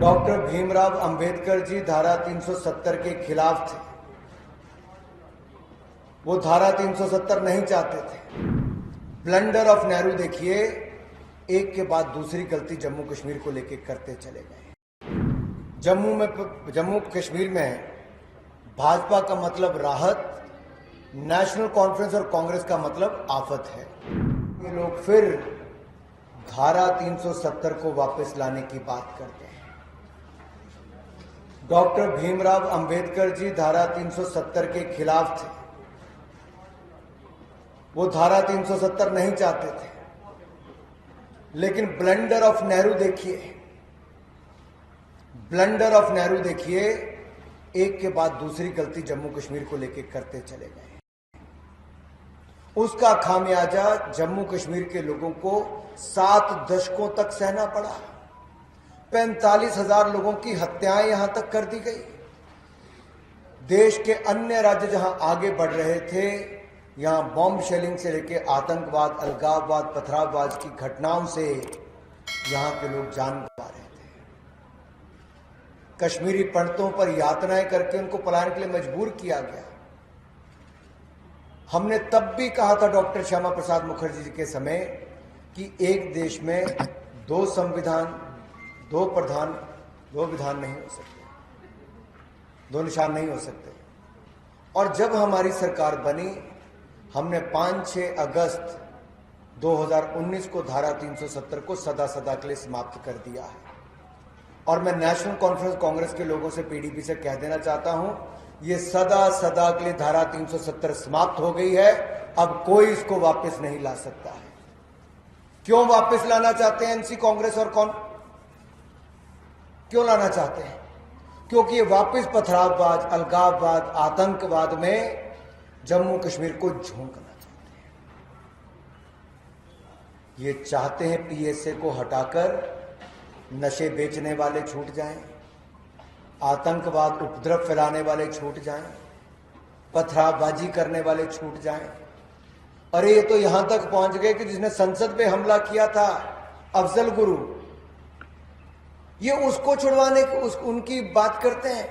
Doctor Bhimrao Ambedkar ji धारा 370 के खिलाफ थे। वो धारा 370 नहीं चाहते थे। ब्लंडर ऑफ नेहरू देखिए, एक के बाद दूसरी गलती जम्मू कश्मीर को लेकर करते चले गए। जम्मू कश्मीर में भाजपा का मतलब राहत, नेशनल कॉन्फ्रेंस और कांग्रेस का मतलब आफत है। ये लोग फिर धारा 370 को वापस लाने की बात करते हैं। डॉक्टर भीमराव अंबेडकर जी धारा 370 के खिलाफ थे। वो धारा 370 नहीं चाहते थे। लेकिन ब्लंडर ऑफ नेहरू देखिए, एक के बाद दूसरी गलती जम्मू कश्मीर को लेकर करते चले गए। उसका खामियाजा जम्मू कश्मीर के लोगों को 7 दशकों तक सहना पड़ा। 45,000 लोगों की हत्याएं यहां तक कर दी गई। देश के अन्य राज्य जहां आगे बढ़ रहे थे, यहां बॉम्ब शेलिंग से लेकर आतंकवाद, अलगाववाद, पथरावबाज की घटनाओं से यहां के लोग जान गंवा रहे थे। कश्मीरी पंडितों पर यातनाएं करके उनको पलायन के लिए मजबूर किया गया। हमने तब भी कहा था डॉक्टर श्यामा प्रसाद मुखर्जी जी के समय कि एक देश में 2 संविधान, 2 प्रधान, 2 विधान नहीं हो सकते, 2 निशान नहीं हो सकते। और जब हमारी सरकार बनी, हमने 5-6 अगस्त 2019 को धारा 370 को सदा सदा के लिए समाप्त कर दिया है। और मैं नेशनल कॉन्फ्रेंस कांग्रेस के लोगों से, पीडीपी से कह देना चाहता हूं, ये सदा सदा के लिए धारा 370 समाप्त हो गई है। अब कोई इसको वापस नहीं ला सकता है। क्यों वापस लाना चाहते हैं एनसी कांग्रेस और क्यों लाना चाहते हैं? क्योंकि ये वापस पथरावबाज, अलगाववाद, आतंकवाद में जम्मू कश्मीर को झोंकना चाहते हैं। ये चाहते हैं पीएसए को हटाकर नशे बेचने वाले छूट जाएं, आतंकवाद, उपद्रव फैलाने वाले छूट जाएं, पथरावबाजी करने वाले छूट जाएं। अरे ये तो यहां तक पहुंच गए कि जिसने संसद पे हमला किया था, अफजल गुरु, ये उसको छुड़वाने उनकी बात करते हैं।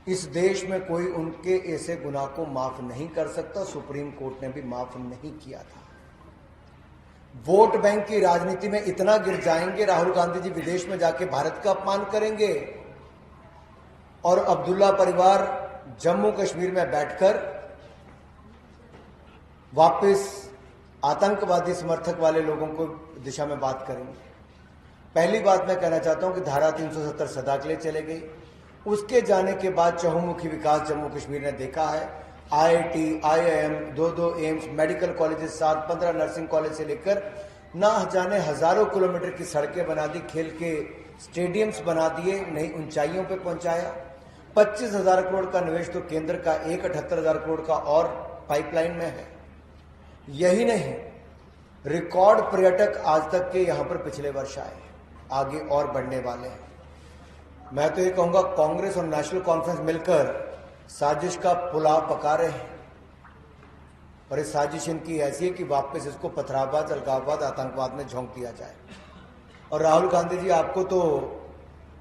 इस देश में कोई उनके ऐसे गुनाह को माफ नहीं कर सकता। सुप्रीम कोर्ट ने भी माफ नहीं किया था। वोट बैंक की राजनीति में इतना गिर जाएंगे, राहुल गांधी जी विदेश में जाके भारत का अपमान करेंगे और अब्दुल्ला परिवार जम्मू कश्मीर में बैठकर वापस आतंकवादी समर्थक वाले लोगों को दिशा में बात करेंगे। पहली बात मैं कहना चाहता हूं कि धारा 370 सदा के लिए चले गई। उसके जाने के बाद चहुमुखी विकास जम्मू कश्मीर ने देखा है। IIT, IIM, 2 AIIMS, medical colleges, 7-15 nursing college से लेकर ना जाने हजारों किलोमीटर की सड़कें बना दी, खेल के स्टेडियम्स बना दिए, नई ऊंचाइयों पे पहुंचाया। 25,000 करोड़ का निवेश तो केंद्र का, 78,000 करोड़ का और पाइपलाइन में है। यही नहीं, रिकॉर्ड पर्यटक आज तक के यहां पर पिछले वर्ष आए, आगे और बढ़ने वाले हैं। मैं तो ये कहूंगा कांग्रेस और नेशनल कॉन्फ्रेंस मिलकर साजिश का पुलाव पका रहे हैं। और इस साजिश इनकी ऐसी है कि वापस इसको पथरावबाज, अलगाववाद, आतंकवाद में झोंक दिया जाए। और राहुल गांधी जी, आपको तो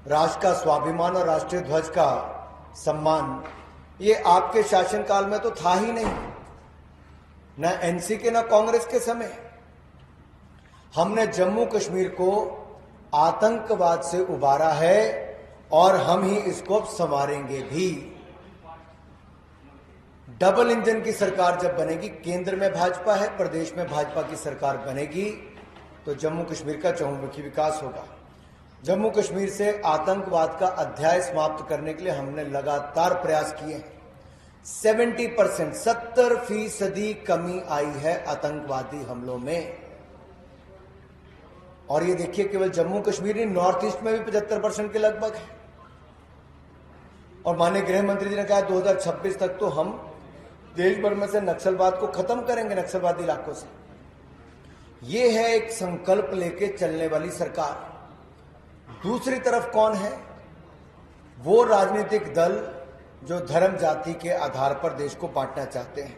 राष्ट्र का स्वाभिमान और राष्ट्रीय ध्वज का सम्मान ये आपके शासनकाल में तो था ही नहीं, न एनसी के न कांग्रेस के समय। हमने जम्मू कश्मीर को आतंकवाद से उबारा है और हम ही इसको संवारेंगे भी। डबल इंजन की सरकार जब बनेगी, केंद्र में भाजपा है, प्रदेश में भाजपा की सरकार बनेगी, तो जम्मू कश्मीर का चहुमुखी विकास होगा। जम्मू कश्मीर से आतंकवाद का अध्याय समाप्त करने के लिए हमने लगातार प्रयास किए हैं। 70%, 70% कमी आई है आतंकवादी हमलों में। और ये देखिए, केवल जम्मू कश्मीर नहीं, नॉर्थ ईस्ट में भी 75% के लगभग है। और माननीय गृह मंत्री जी ने कहा 2026 तक तो हम देश भर में से नक्सलवाद को खत्म करेंगे, नक्सलवादी इलाकों से। ये है एक संकल्प लेके चलने वाली सरकार। दूसरी तरफ कौन है? वो राजनीतिक दल जो धर्म जाति के आधार पर देश को बांटना चाहते हैं।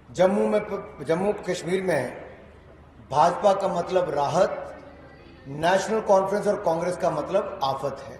जम्मू कश्मीर में भाजपा का मतलब राहत, नेशनल कॉन्फ्रेंस और कांग्रेस का मतलब आफत है।